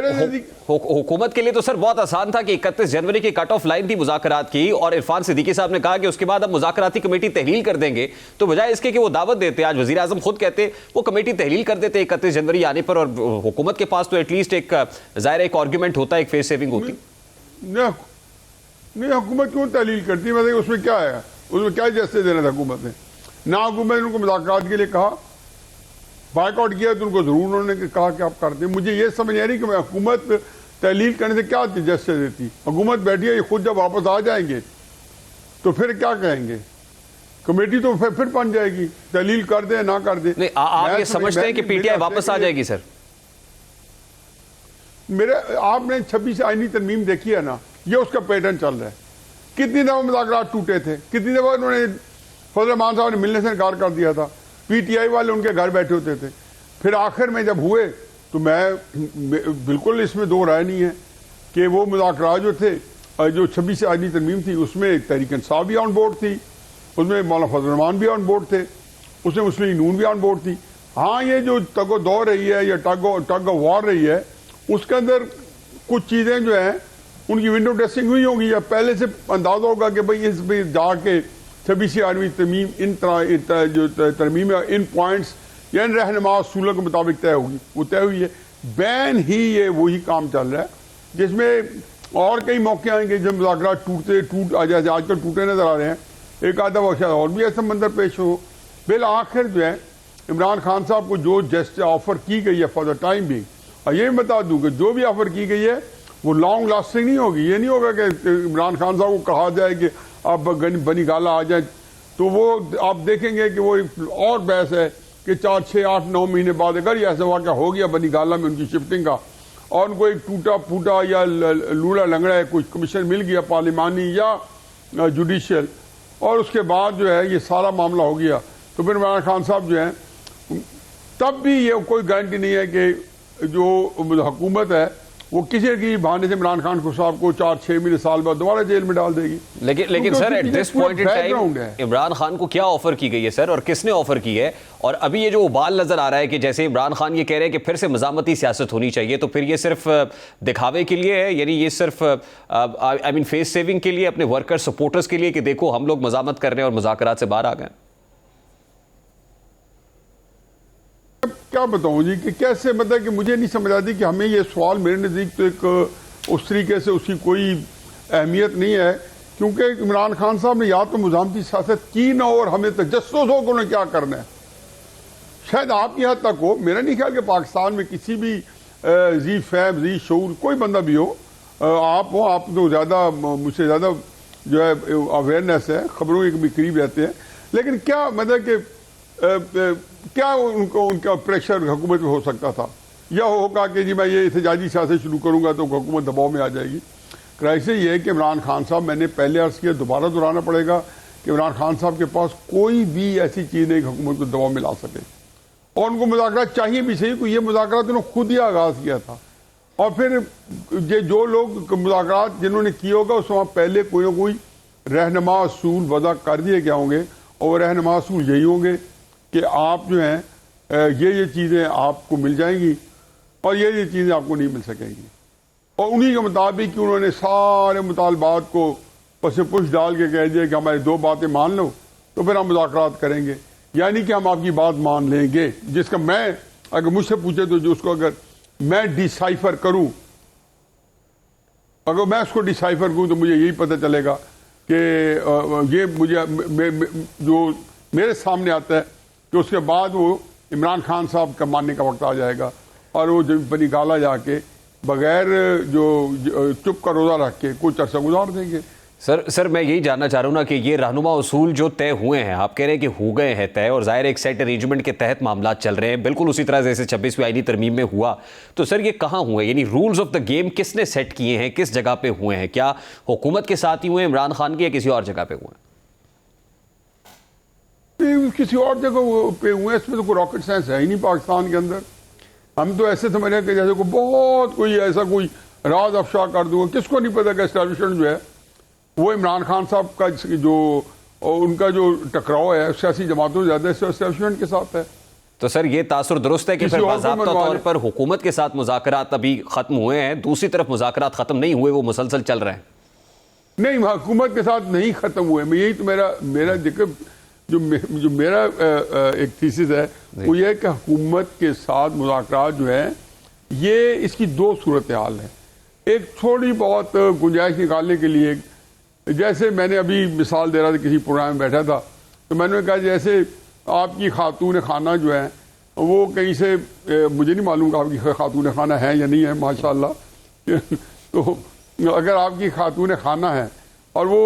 [SPEAKER 1] हुकूमत के लिए तो सर बहुत आसान था कि 31 जनवरी की कट ऑफ लाइन थी मुज़ाकरात की और इरफान सिद्दीकी साहब ने कहा कि उसके बाद अब मुज़ाकराती कमेटी तहलील कर देंगे। तो बजाय इसके कि वो दावत देते, आज वज़ीर आज़म खुद कहते वो कमेटी तहलील कर देते 31 जनवरी आने पर, और हुकूमत के पास तो एटलीस्ट एक ज़ाहिर एक आर्ग्यूमेंट होता है, एक फेस सेविंग होती।
[SPEAKER 3] नहीं, हुकूमत क्यों तहलील करती है? उसमें क्या है, उसमें क्या जैसे देना था हुकूमत ने? ना हुकूमत ने उनको मुज़ाकरात के लिए कहा, बायकॉट किया तो उनको ज़रूर उन्होंने कहा कि आप कर दें। मुझे ये समझ आ रही कि हुकूमत तहलील करने से क्या जैसे देती। हुकूमत बैठी है, ये खुद जब वापस आ जाएंगे तो फिर क्या कहेंगे? कमेटी तो फिर बन जाएगी, तहलील कर दे ना कर दे।
[SPEAKER 1] नहीं, आप ये समझते हैं कि पीटीआई वापस आ जाएगी? सर,
[SPEAKER 3] आपने 26 आईनी तरमीम देखी है ना, ये उसका पैटर्न चल रहा है। कितनी दफ़ा मुज़ाकरात टूटे थे, कितनी दफ़ा उन्होंने फजल रहमान साहब ने मिलने से इनकार कर दिया था, पीटीआई वाले उनके घर बैठे होते थे। फिर आखिर में जब हुए तो मैं बिल्कुल इसमें दो राय नहीं है कि वो मुज़ाकरात जो थे, जो 26 आईनी तरमीम थी उसमें तहरीक इंसाफ भी ऑन बोर्ड थी, उसमें मौलाना फजल रहमान भी ऑन बोर्ड थे उसमें मुस्लिम लीग नून भी ऑन बोर्ड थी। हाँ, ये जो टग दौड़ रही है या टग वॉर रही है, उसके अंदर कुछ चीज़ें जो हैं उनकी विंडो ड्रेसिंग हुई होगी, या पहले से अंदाजा होगा कि भाई इस पर जाके 26वीं तरमीम जो तरमीम है इन पॉइंट्स या इन रहनुमा असूलों के मुताबिक तय होगी, वो तय हुई है। बैन ही ये वही काम चल रहा है जिसमें और कई मौके आएंगे जब मुज़ाकरात टूट आजकल टूटे नजर आ रहे हैं। एक आधा वक्त शायद और भी ऐसा मंजर पेश हो। बिल आखिर जो है इमरान खान साहब को जो जस्ट ऑफर की गई है फॉर द टाइम भी, और ये बता दूं कि जो भी ऑफर की गई है वो लॉन्ग लास्टिंग नहीं होगी। ये नहीं होगा कि इमरान खान साहब को कहा जाए कि आप बनी गाला आ जाए, तो वो आप देखेंगे कि वो और बहस है कि 4, 6, 8, 9 महीने बाद अगर ये ऐसा वाक़या हो गया बनी गाला में उनकी शिफ्टिंग का, और उनको एक टूटा फूटा या लूड़ा लंगड़ा है कुछ कमीशन मिल गया पार्लिमानी या जुडिशियल, और उसके बाद जो है ये सारा मामला हो गया, तो फिर इमरान खान साहब जो है तब भी ये कोई गारंटी नहीं है कि जो हुकूमत है वो किसी की बहाने से इमरान खान साहब को 4, 6 महीने साल बाद दोबारा जेल में डाल देगी।
[SPEAKER 1] लेकिन sir at this point in time Imran Khan को क्या ऑफर की गई है सर, और किसने ऑफर की है? और अभी ये जो उबाल नजर आ रहा है कि जैसे इमरान खान ये कह रहे हैं कि फिर से मज़ामती सियासत होनी चाहिए, तो फिर ये सिर्फ दिखावे के लिए है, यानी ये सिर्फ आई मीन फेस सेविंग के लिए, अपने वर्कर सपोर्टर्स के लिए कि देखो हम लोग मज़ामत कर रहे हैं और मुज़ाकरात से बाहर आ गए?
[SPEAKER 3] क्या बताऊं जी कि कैसे, मतलब कि मुझे नहीं समझ आती कि हमें ये सवाल, मेरे नज़दीक तो एक उस तरीके से उसकी कोई अहमियत नहीं है, क्योंकि इमरान खान साहब ने या तो मुज़ामती सियासत की ना, और हमें तजस्सुस हो कि उन्हें क्या करना है। शायद आपकी हद तक हो, मेरा नहीं ख्याल कि पाकिस्तान में किसी भी जी फैम जी शऊर कोई बंदा भी हो, आप हो, आप तो ज़्यादा मुझसे ज़्यादा जो है अवेयरनेस है, खबरों के भी करीब रहते हैं, लेकिन क्या मतलब कि क्या उनका प्रेशर हुकूमत में हो सकता था, या होगा कि जी मैं ये एहतजाजी सियासत शुरू करूंगा तो हुकूमत दबाव में आ जाएगी। क्राइसिस ये है कि इमरान खान साहब, मैंने पहले अर्ज किया, दोबारा दोहराना पड़ेगा कि इमरान खान साहब के पास कोई भी ऐसी चीज़ नहीं हुकूमत को दबाव में ला सके, और उनको मुज़ाकरात चाहिए भी सही, क्योंकि ये मुज़ाकरात उन्होंने खुद ही आगाज़ किया था, और फिर ये जो लोग मुज़ाकरात जिन्होंने किया होगा उस वहाँ पहले कोई ना कोई रहनुमा असूल वज़ा कर दिए गए होंगे, और रहनुमा असूल यही होंगे कि आप जो हैं ये चीज़ें आपको मिल जाएंगी और ये चीज़ें आपको नहीं मिल सकेंगी, और उन्हीं के मुताबिक कि उन्होंने सारे मुतालबात को पसे पुश डाल के कह दिया कि हमारी 2 बातें मान लो तो फिर हम मुज़ाकरात करेंगे, यानी कि हम आपकी बात मान लेंगे, जिसका मैं अगर मुझसे पूछे तो जो उसको अगर मैं डिसाइफर करूं, अगर मैं उसको डिसाइफर करूं तो मुझे यही पता चलेगा कि ये मुझे जो मेरे सामने आता है कि उसके बाद वो इमरान खान साहब का मानने का वक्त आ जाएगा, और वो जब बनी गाला जाके बगैर जो चुप का रोज़ा रख के कुछ अरसा गुजार देंगे।
[SPEAKER 1] सर मैं यही जानना चाह रहा हूँ ना कि ये रहनुमा उसूल जो तय हुए हैं, आप कह रहे हैं कि हो गए हैं तय, और जाहिर एक सेट अरेंजमेंट के तहत मामला चल रहे हैं, बिल्कुल उसी तरह जैसे 26वीं आईनी तरमीम में हुआ, तो सर ये कहाँ हुए, यानी रूल्स ऑफ द गेम किसने सेट किए हैं, किस जगह पे हुए हैं? क्या हुकूमत के साथ ही हुए इमरान खान के, या किसी और जगह पे हुए हैं?
[SPEAKER 3] किसी और जगह पे हुए, इसमें तो कोई रॉकेट साइंस है ही नहीं पाकिस्तान के अंदर। हम तो ऐसे समझ रहे हैं कि जैसे को बहुत कोई ऐसा कोई राज अफशा कर दूंगा, किसको नहीं पता कि एस्टैब्लिशमेंट जो है वो इमरान खान साहब का जो उनका जो टकराव है सियासी जमातों से ज़्यादा एस्टैब्लिशमेंट के साथ है।
[SPEAKER 1] तो सर ये तासुर दुरुस्त है कि फिर बाज़ाब्ता तौर पर हुकूमत के साथ मुज़ाकरात अभी ख़त्म हुए हैं, दूसरी तरफ मुज़ाकरात ख़त्म नहीं हुए, वो मुसलसल चल रहे हैं?
[SPEAKER 3] नहीं, हुकूमत के साथ नहीं ख़त्म हुए, मैं यही तो मेरा जिक्र जो मेरा एक थीसिस है वो ये है कि हुकूमत के साथ मुज़ाकरात जो है ये इसकी 2 सूरत हाल है। एक थोड़ी बहुत गुंजाइश निकालने के लिए, जैसे मैंने अभी मिसाल दे रहा था, किसी प्रोग्राम में बैठा था तो मैंने कहा जैसे आपकी खातून खाना जो है वो कहीं से, मुझे नहीं मालूम कि आपकी खातून खाना है या नहीं है माशाल्लाह तो अगर आपकी खातून खाना है और वो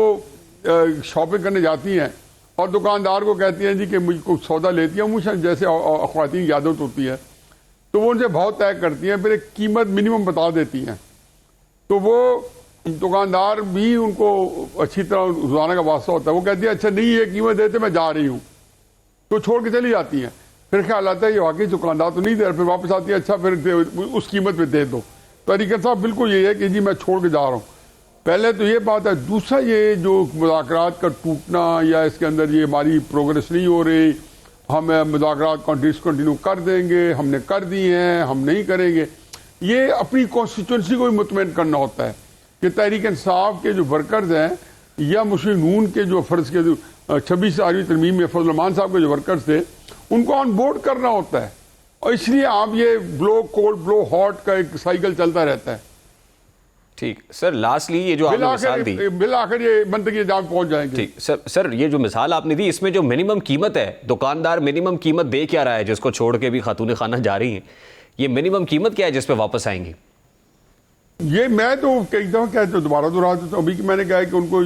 [SPEAKER 3] शॉपिंग करने जाती हैं और दुकानदार को कहती हैं जी कि मुझको सौदा लेती हैं, मुझे जैसे ख़वातीन की आदत होती है, तो वो उनसे भाव तय करती हैं, फिर एक कीमत मिनिमम बता देती हैं, तो वो दुकानदार भी उनको अच्छी तरह रोज़ाना का वास्ता होता है, वो कहती है अच्छा नहीं ये कीमत देते मैं जा रही हूँ, तो छोड़ के चली जाती हैं। फिर ख्याल आता है ये वाकई दुकानदार तो नहीं दे रहा, फिर वापस आती है अच्छा फिर उस कीमत पे दे दो। तरीका साहब बिल्कुल ये है कि जी मैं छोड़ के जा रहा हूँ। पहले तो ये बात है। दूसरा ये जो मुज़ाकरात का टूटना या इसके अंदर ये हमारी प्रोग्रेस नहीं हो रही, हम मुज़ाकरात को डिसकंटिन्यू कर देंगे, हमने कर दिए हैं, हम नहीं करेंगे। ये अपनी कॉन्स्टिट्यूंसी को भी मुतमईन करना होता है कि तहरीक इंसाफ के जो वर्कर्स हैं या मुस्लिम नून के जो फ़र्ज़ के 26वीं तरमीम में फजल रहमान साहब के जो वर्कर्स थे उनको ऑन बोर्ड करना होता है, और इसलिए आप ये ब्लो कोल्ड ब्लो हॉट का एक साइकिल चलता रहता है।
[SPEAKER 1] ठीक सर, लास्टली ये जो आपने मिसाल दी,
[SPEAKER 3] बिल आखिर ये मंतकी जहाँ पहुंच जाएंगे।
[SPEAKER 1] ठीक सर, ये जो मिसाल आपने दी इसमें जो मिनिमम कीमत है, दुकानदार मिनिमम कीमत दे क्या रहा है जिसको छोड़ के भी खातून खाना जा रही हैं, ये मिनिमम कीमत क्या है जिस पे वापस आएंगी?
[SPEAKER 3] ये मैं तो कई दफ़ा कहते दोबारा दोहरा देता हूँ। अभी कि मैंने कहा है कि उनको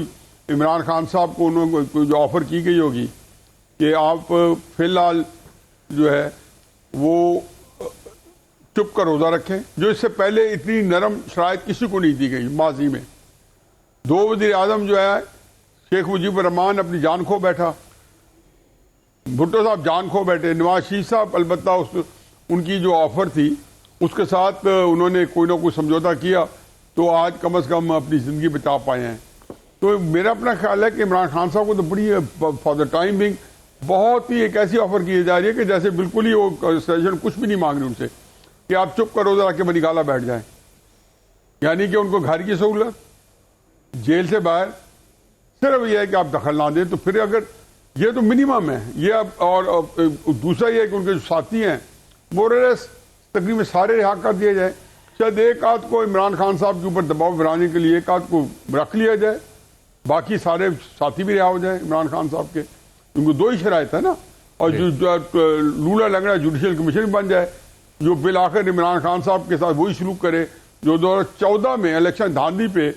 [SPEAKER 3] इमरान खान साहब को उन्होंने जो ऑफ़र की गई होगी कि आप फिलहाल जो है वो चुप का रोज़ा रखें, जो इससे पहले इतनी नरम शराइत किसी को नहीं दी गई माजी में। 2 वज़ीर आज़म जो है शेख मुजीबुर रहमान अपनी जान खो बैठा, भुट्टो साहब जान खो बैठे, नवाज शरीफ साहब अलबत्ता उनकी जो ऑफ़र थी उसके साथ उन्होंने कोई ना कोई समझौता किया तो आज कम से कम अपनी ज़िंदगी बचा पाए हैं। तो मेरा अपना ख्याल है कि इमरान खान साहब को तो बड़ी फॉर द टाइम बिंग बहुत ही एक ऐसी ऑफ़र की जा रही है कि जैसे बिल्कुल ही वो सेशन कुछ भी नहीं मांग रहे उनसे कि आप चुप का रोज़ा रख के बनिकाला बैठ जाएं। यानी कि उनको घर की सहूलत, जेल से बाहर सिर्फ यह है कि आप दखल ना दें। तो फिर अगर ये तो मिनिमम है ये अब, और दूसरा ये है कि उनके जो साथी हैं मोरलेस तकरीबन सारे रिहा कर दिए जाए। शायद एक आध को इमरान खान साहब के ऊपर दबाव बनाने के लिए एक आध को रख लिया जाए, बाकी सारे साथी भी रिहा हो जाए इमरान खान साहब के। उनको 2 ही शराइत है ना, और जो लूला लंगड़ा जुडिशल कमीशन बन जाए जो बिल आखिर इमरान खान साहब के साथ वही सलूक करे जो 2014 में इलेक्शन धांधली पे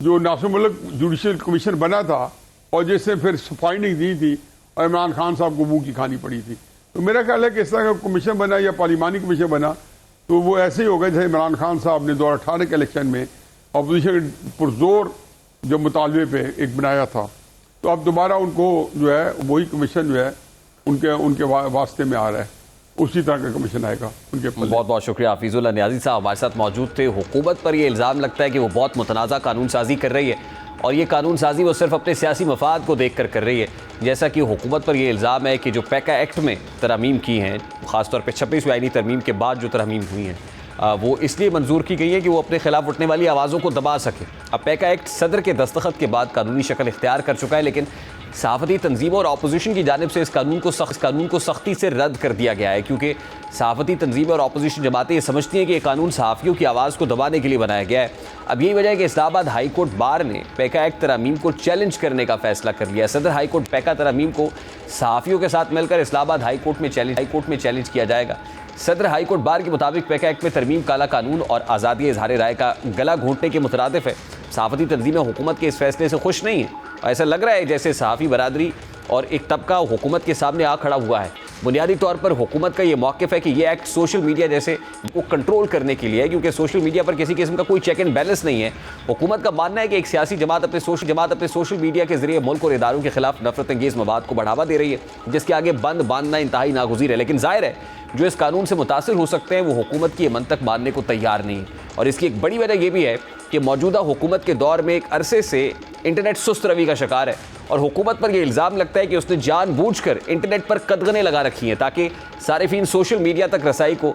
[SPEAKER 3] जो नासिर मुल्क जुडिशल कमीशन बना था और जिससे फिर फाइंडिंग दी थी और इमरान खान साहब को मुंह की खानी पड़ी थी। तो मेरा ख्याल है कि इस तरह का कमीशन बना या पार्लिमानी कमीशन बना तो वो ऐसे ही होगा जैसे इमरान खान साहब ने 2018 के इलेक्शन में अपोजिशन पुरजोर जो मुतालबे पे एक बनाया था, तो अब दोबारा उनको जो है वही कमीशन जो है उनके वास्ते में आ रहा है, उसी तरह का कमीशन आएगा उनके।
[SPEAKER 1] बहुत बहुत शुक्रिया। हफीजुल्लाह नियाज़ी साहब हमारे साथ मौजूद थे। हुकूमत पर यह इल्ज़ाम लगता है कि वो बहुत मुतनाज़ा कानून साजी कर रही है और ये कानून साजी वो सिर्फ अपने सियासी मफाद को देख कर रही है। जैसा कि हुकूमत पर यह इल्ज़ाम है कि जो पैका एक्ट में तरमीम की हैं, ख़ासतौर पर 26वीं आईनी तरमीम के बाद जो तरमीम हुई हैं वो इसलिए मंजूर की गई है कि वो अपने खिलाफ उठने वाली आवाज़ों को दबा सके। अब पैका एक्ट सदर के दस्तखत के बाद कानूनी शक्ल इख्तियार कर चुका है, लेकिन सहाफ़ती तंजीमों और अपोजिशन की जानिब से इस कानून को सख्ती से रद्द कर दिया गया है, क्योंकि सहाफ़ती तंजीमें और अपोजिशन जमातें ये समझती हैं कि ये कानून सहाफ़ियों की आवाज़ को दबाने के लिए बनाया गया है। अब यही वजह है कि इस्लामाबाद हाई कोर्ट बार ने पैका एक्ट तरामीम को चैलेंज करने का फैसला कर लिया। सदर हाई कोर्ट पैका तरामीम को सहाफ़ियों के साथ मिलकर इस्लामाबाद हाई कोर्ट में चैलेंज किया जाएगा। सदर हाई कोर्ट बार के मुताबिक पैका एक्ट में तरमीम काला कानून और आज़ादी इज़हार राय का गला घोंटने के मुतरादिफ है। सहाफ़ती तंजीमें हुकूमत के इस फैसले से खुश नहीं हैं। ऐसा लग रहा है जैसे सहाफ़ी बरादरी और एक तबका हुकूमत के सामने आ खड़ा हुआ है। बुनियादी तौर पर हुकूमत का ये मौक़िफ़ है कि ये एक्ट सोशल मीडिया जैसे को कंट्रोल करने के लिए है, क्योंकि सोशल मीडिया पर किसी किस्म का कोई चेक एंड बैलेंस नहीं है। हुकूमत का मानना है कि एक सियासी जमात अपने सोशल मीडिया के जरिए मुल्क और इदारों के खिलाफ नफरत अंगेज़ मवाद को बढ़ावा दे रही है, जिसके आगे बंद बांधना इंतहाई नागुज़ीर है। लेकिन ज़ाहिर है जो इस कानून से मुतासिर हो सकते हैं वो हुकूमत की मंतक मानने को तैयार नहीं है। और इसकी एक बड़ी वजह यह भी है कि मौजूदा हुकूमत के दौर में एक अरसे से इंटरनेट सुस्त रवि का शिकार है और हुकूमत पर यह इल्ज़ाम लगता है कि उसने जानबूझकर इंटरनेट पर कदगनें लगा रखी हैं ताकि सारिफीन सोशल मीडिया तक रसाई को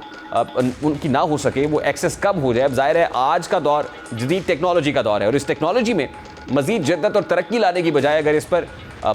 [SPEAKER 1] उनकी ना हो सके, वो एक्सेस कम हो जाए। अब जाहिर है आज का दौर जदीद टेक्नोलॉजी का दौर है और इस टेक्नोलॉजी में मज़ीद जद्दत और तरक्की लाने की बजाय अगर इस पर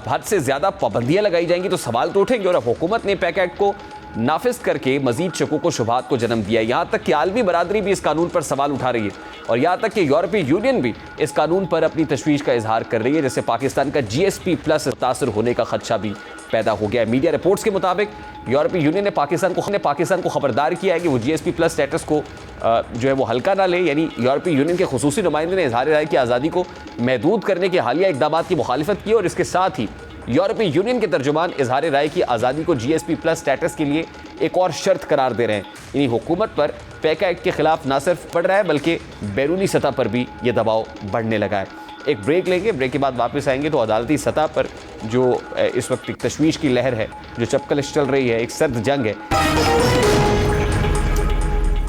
[SPEAKER 1] हद से ज़्यादा पाबंदियाँ लगाई जाएंगी तो सवाल तो उठेंगे। और अब हुकूमत ने पैका एक्ट को नाफिज करके मजीद शकूक व शुबहात को जन्म दिया है। यहाँ तक कि आलमी बरादरी भी इस कानून पर सवाल उठा रही है और यहाँ तक कि यूरोपीय यूनियन भी इस कानून पर अपनी तशवीश का इजहार कर रही है, जिससे पाकिस्तान का GSP+ मुतासर होने का खदशा भी पैदा हो गया है। मीडिया रिपोर्ट्स के मुताबिक यूरोपीय यूनियन ने पाकिस्तान को खबरदार किया है कि वो GSP+ स्टेटस को जो है वो हल्का ना ले। यानी यूरोपीय यूनियन के खुसूसी नुमाइंदे ने इजहार राय की आज़ादी को महदूद करने के हालिया इक़दाम की मुखालिफत की और इसके साथ ही यूरोपीय यूनियन के तर्जुमान इजहार राय की आज़ादी को GSP+ स्टेटस के लिए एक और शर्त करार दे रहे हैं। यानी हुकूमत पर पैका एक्ट के खिलाफ ना सिर्फ बढ़ रहा है बल्कि बैरूनी सतह पर भी ये दबाव बढ़ने लगा है। एक ब्रेक लेंगे, ब्रेक के बाद वापस आएंगे तो अदालती सतह पर जो इस वक्त एक तशवीश की लहर है, जो चपकलिश चल रही है, एक सर्द जंग है।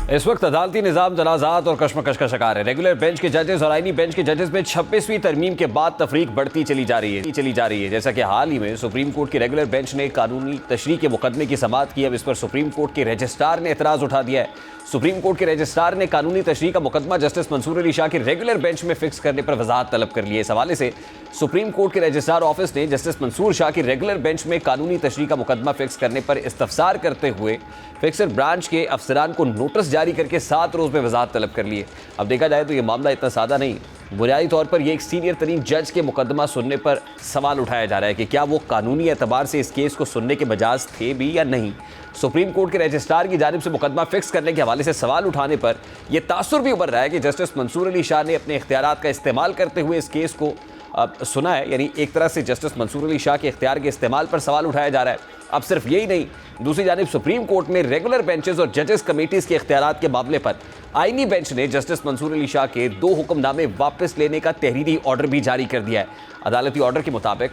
[SPEAKER 1] इस वक्त अदालती निज़ाम तनाज़ात और कशमकश का शिकार है। रेगुलर बेंच के जजेस और आईनी बेंच के जजेस में 26वीं तरमीम के बाद तफरीक बढ़ती चली जा रही है। जैसा कि हाल ही में सुप्रीम कोर्ट की रेगुलर बेंच ने कानूनी तशरीह के मुकदमे की समाअत की। अब इस पर सुप्रीम कोर्ट के रजिस्ट्रार ने एतराज़ उठा दिया है। सुप्रीम कोर्ट के रजिस्ट्रार ने कानूनी तशरीह का मुकदमा जस्टिस मंसूर अली शाह के रेगुलर बेंच में फिक्स करने पर वजाहत तलब कर ली है। इस हवाले से सुप्रीम कोर्ट के रजिस्ट्रार ऑफिस ने जस्टिस मंसूर शाह की रेगुलर बेंच में कानूनी तशरीह का मुकदमा फिक्स करने पर इस्तफसार करते हुए फिक्सर ब्रांच के अफसरान को नोटिस जारी करके 7 रोज में वजाहत तलब कर ली है। अब देखा जाए तो ये मामला इतना सादा नहीं। बुनियादी तौर पर यह एक सीनियर तरीन जज के मुकदमा सुनने पर सवाल उठाया जा रहा है कि क्या वो कानूनी एतबार से इस केस को सुनने के मजाज थे भी या नहीं। सुप्रीम कोर्ट के रजिस्ट्रार की जानिब से मुकदमा फिक्स करने के हवाले से सवाल उठाने पर यह तासुर भी उभर रहा है कि जस्टिस मंसूर अली शाह ने अपने इख्तियारात का इस्तेमाल करते हुए इस केस को सुना है। यानी एक तरह से जस्टिस मंसूर अली शाह के इख्तियार के इस्तेमाल पर सवाल उठाया जा रहा है। अब सिर्फ यही नहीं, दूसरी जानिब सुप्रीम कोर्ट में रेगुलर बेंचेस और जजेस कमेटीज के इख्तियारात के मामले पर आईनी बेंच ने जस्टिस मंसूर अली शाह के 2 हुक्मनामे वापस लेने का तहरीरी ऑर्डर भी जारी कर दिया है। अदालती ऑर्डर के मुताबिक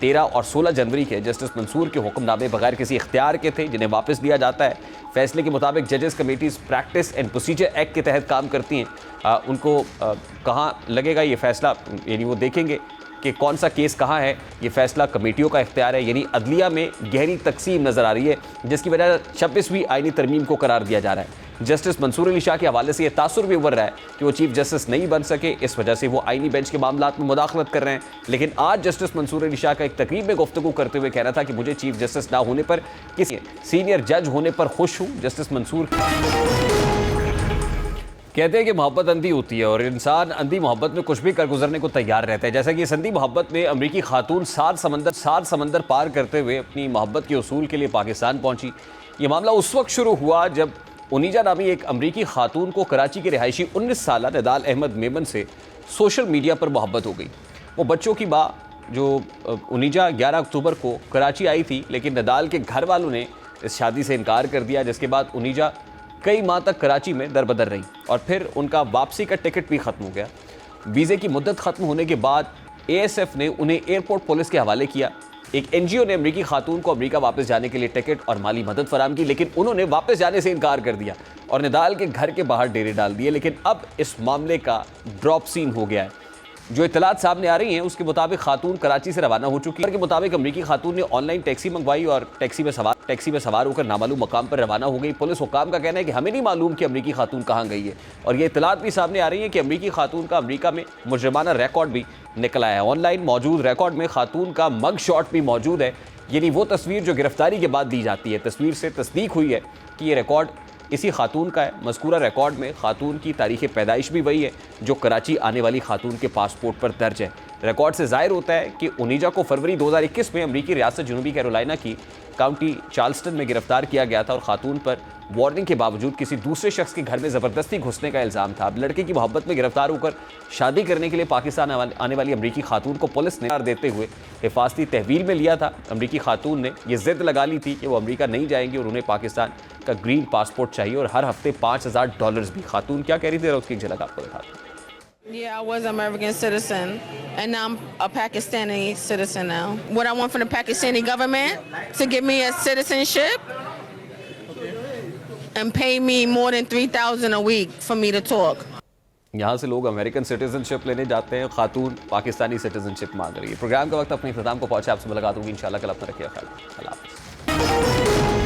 [SPEAKER 1] 13 और 16 जनवरी के जस्टिस मंसूर के हुक्मनामे बगैर किसी इख्तियार के थे, जिन्हें वापस लिया जाता है। फैसले के मुताबिक जजेस committees practice and procedure act के तहत काम करती हैं। उनको कहाँ लगेगा ये फैसला, यानी वो देखेंगे कि कौन सा केस कहाँ है। ये फैसला कमेटियों का इख्तियार है। यानी अदलिया में गहरी तकसीम नजर आ रही है, जिसकी वजह 26वीं आईनी तरमीम को करार दिया जा रहा है। जस्टिस मंसूर अली शाह के हवाले से यह तासुर भी उभर रहा है कि वो चीफ जस्टिस नहीं बन सके, इस वजह से वो आईनी बेंच के मामलात में मुदाखलत कर रहे हैं। लेकिन आज जस्टिस मंसूर अली शाह का एक तकरीब में गुफ्तगू करते हुए कहना था कि मुझे चीफ जस्टिस ना होने पर, किसी सीनियर जज होने पर खुश हूँ। जस्टिस मंसूर कहते हैं कि मोहब्बत अंधी होती है और इंसान अंधी मोहब्बत में कुछ भी कर गुजरने को तैयार रहता है। जैसा कि इस अंधी मोहब्बत में अमरीकी खातून 7 समंदर पार करते हुए अपनी मोहब्बत के उसूल के लिए पाकिस्तान पहुंची। ये मामला उस वक्त शुरू हुआ जब उनीजा नामी एक अमरीकी खातून को कराची के रिहायशी 19 साल निदाल अहमद मेमन से सोशल मीडिया पर मोहब्बत हो गई। वो बच्चों की माँ जो उनीजा 11 अक्टूबर को कराची आई थी, लेकिन निदाल के घर वालों ने इस शादी से इनकार कर दिया, जिसके बाद उनीजा कई माह तक कराची में दरबदर रही और फिर उनका वापसी का टिकट भी ख़त्म हो गया। वीज़े की मुद्दत ख़त्म होने के बाद ASF ने उन्हें एयरपोर्ट पुलिस के हवाले किया। एक NGO ने अमरीकी खातून को अमेरिका वापस जाने के लिए टिकट और माली मदद फराम की, लेकिन उन्होंने वापस जाने से इनकार कर दिया और निदाल के घर के बाहर डेरे डाल दिए। लेकिन अब इस मामले का ड्रॉप सीन हो गया है। जो इतलात सामने आ रही हैं उसके मुताबिक खातून कराची से रवाना हो चुकी है। के मुताबिक अमरीकी खातून ने ऑनलाइन टैक्सी मंगवाई और टैक्सी में सवार होकर नामालूम मकाम पर रवाना हो गई। पुलिस हुकाम का कहना है कि हमें नहीं मालूम कि अमरीकी खातून कहाँ गई है और ये इतलात भी सामने आ रही है कि अमरीकी खातून का अमरीका में मुजरिमाना रिकॉर्ड भी निकल आया है। ऑनलाइन मौजूद रिकॉर्ड में खातून का मग शॉट भी मौजूद है, यानी वो तस्वीर जो गिरफ्तारी के बाद दी जाती है। तस्वीर से तस्दीक हुई है कि ये रिकॉर्ड इसी खातून का है। मज़कूरा रिकॉर्ड में खातून की तारीख़ पैदाइश भी वही है जो कराची आने वाली खातून के पासपोर्ट पर दर्ज है। रिकॉर्ड से ज़ाहिर होता है कि उनीजा को फरवरी 2021 में अमरीकी रियासत जनूबी कैरोलिना की काउंटी चार्ल्सटन में गिरफ्तार किया गया था और खातून पर वार्निंग के बावजूद किसी दूसरे शख्स के घर में ज़बरदस्ती घुसने का इल्ज़ाम था। अब लड़के की मोहब्बत में गिरफ्तार होकर शादी करने के लिए पाकिस्तान आने वाली अमरीकी खातून को पुलिस ने करार देते हुए हिफाजती तहवील में लिया था। अमरीकी खातून ने यह ज़िद लगा ली थी कि वो अमरीका नहीं जाएंगी और उन्हें पाकिस्तान का ग्रीन पासपोर्ट चाहिए और हर हफ्ते $5000 भी। खातून क्या कह रही थी उसकी एक झलक आपको दिखाते हैं।
[SPEAKER 4] Yeah, I was an American citizen, and now I'm a Pakistani citizen now. What I want from the Pakistani government to give me a citizenship and pay me more than $3,000 a week for me to talk.
[SPEAKER 1] यहाँ से लोग American citizenship लेने जाते हैं, खातून Pakistani citizenship मांग रही है। Programme का वक्त अपने इख्तिताम को पहुंचा। आपसे मुलाकात होगी इंशाल्लाह। कल अपना रखिए ख्याल। अल्लाह हाफ़िज़।